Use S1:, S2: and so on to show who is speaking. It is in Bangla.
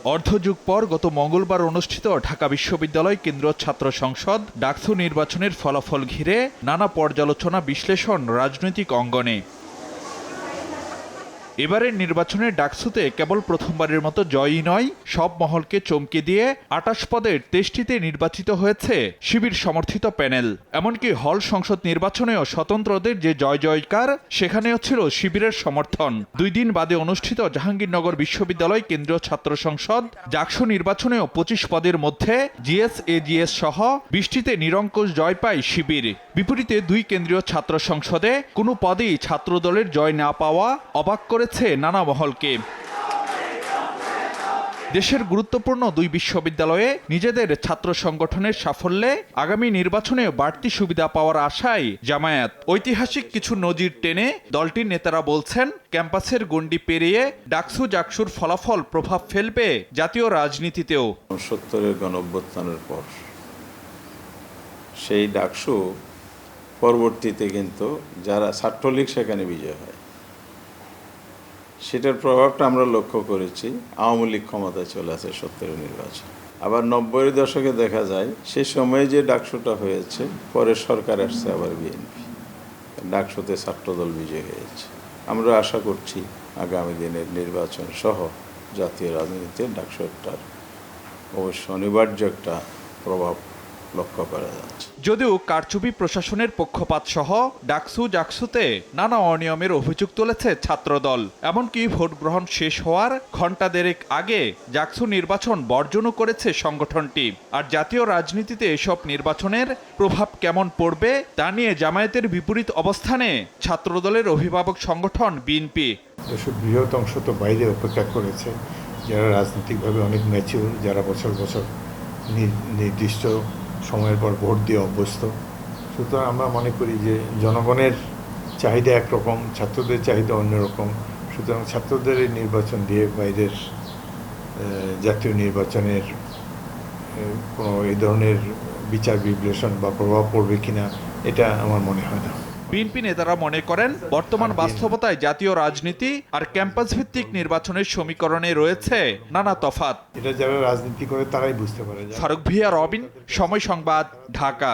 S1: অর্ধযুগ পর গত মঙ্গলবার অনুষ্ঠিত ঢাকা বিশ্ববিদ্যালয় কেন্দ্রীয় ছাত্র সংসদ ডাকসু নির্বাচনের ফলাফল ঘিরে নানা পর্যালোচনা বিশ্লেষণ রাজনৈতিক অঙ্গনে। এবারের নির্বাচনে ডাকসুতে কেবল প্রথমবারের মতো জয়ই নয়, সব মহলকে চমকে দিয়ে ২৮ পদের ২৩টিতে নির্বাচিত হয়েছে শিবির সমর্থিত প্যানেল। এমনকি হল সংসদ নির্বাচনেও স্বতন্ত্রদের যে জয় জয়কার, সেখানেও ছিল শিবিরের সমর্থন। ২ দিন বাদে অনুষ্ঠিত জাহাঙ্গীরনগর বিশ্ববিদ্যালয় কেন্দ্রীয় ছাত্র সংসদ ডাকসু নির্বাচনেও ২৫ পদের মধ্যে জিএস এজিএস সহ ২০টিতে নিরঙ্কুশ জয় পায় শিবির। বিপরীতে ২ কেন্দ্রীয় ছাত্র সংসদে কোনো পদেই ছাত্রদলের জয় না পাওয়া অবাক করেছে নানা মহলকে। দেশের গুরুত্বপূর্ণ ২ বিশ্ববিদ্যালয়ে নিজেদের ছাত্র সংগঠনের সাফল্যে আগামী নির্বাচনে বাড়তি সুবিধা পাওয়ার আশায় জামায়াত। ঐতিহাসিক কিছু নজির টেনে দলটির নেতারা বলছেন, ক্যাম্পাসের গণ্ডি পেরিয়ে ডাকসু জাকসুর ফলাফল প্রভাব ফেলবে জাতীয় রাজনীতিতেও।
S2: ৭০-এর গণঅভ্যুত্থানের পর সেই ডাকসু পরবর্তীতে কিন্তু যারা ছাত্রলীগ সেখানে বিজয় হয়, সেটার প্রভাবটা আমরা লক্ষ্য করেছি। আওয়ামী লীগ ক্ষমতায় চলে আসে ৭০-এর নির্বাচন। আবার ৯০-এর দশকে দেখা যায় সে সময়ে যে ডাকসুটা হয়েছে, পরে সরকার আসছে আবার বিএনপি, ডাকসুতে ছাত্রদল বিজয় হয়েছে। আমরা আশা করছি আগামী দিনের নির্বাচন সহ জাতীয় রাজনীতিতে ডাকসুটার অবশ্য অনিবার্য একটা প্রভাব লক্ষ্য করা যাচ্ছে।
S1: যদিও কারচুপি প্রশাসনের পক্ষপাত সহ ডাকসু জাকসুতে নানা অনিয়মের অভিযোগ তুলেছে ছাত্রদল। এমনকি ভোট গ্রহণ শেষ হওয়ার ঘণ্টা দেড়েক আগে জাকসু নির্বাচন বর্জনও করেছে সংগঠনটি। আর জাতীয় রাজনীতিতে এসব নির্বাচনের প্রভাব কেমন পড়বে তা নিয়ে জামায়াতের বিপরীত অবস্থানে ছাত্রদলের অভিভাবক সংগঠন বিএনপি।
S3: এসব বৃহৎ অংশ তো বাইরে অপেক্ষা করেছে, যারা রাজনৈতিকভাবে অনেক ম্যাচিউর, যারা বছর বছর নির্দিষ্ট সময়ের পর ভোট দিয়ে অভ্যস্ত। সুতরাং আমরা মনে করি যে জনগণের চাহিদা একরকম, ছাত্রদের চাহিদা অন্যরকম। সুতরাং ছাত্রদের এই নির্বাচন দিয়ে বাইরের জাতীয় নির্বাচনের কোনো এই ধরনের বিচার বিশ্লেষণ বা প্রভাব পড়বে কিনা, এটা আমার মনে হয় না।
S1: বিএনপি নেতারা মনে করেন, বর্তমান বাস্তবতায় জাতীয় রাজনীতি আর ক্যাম্পাস ভিত্তিক নির্বাচনের সমীকরণে রয়েছে নানা তফাৎ।
S3: এটা যারা রাজনীতি করে তারাই বুঝতে পারে।
S1: ফারুক ভিয়া, রবিন, সময় সংবাদ, ঢাকা।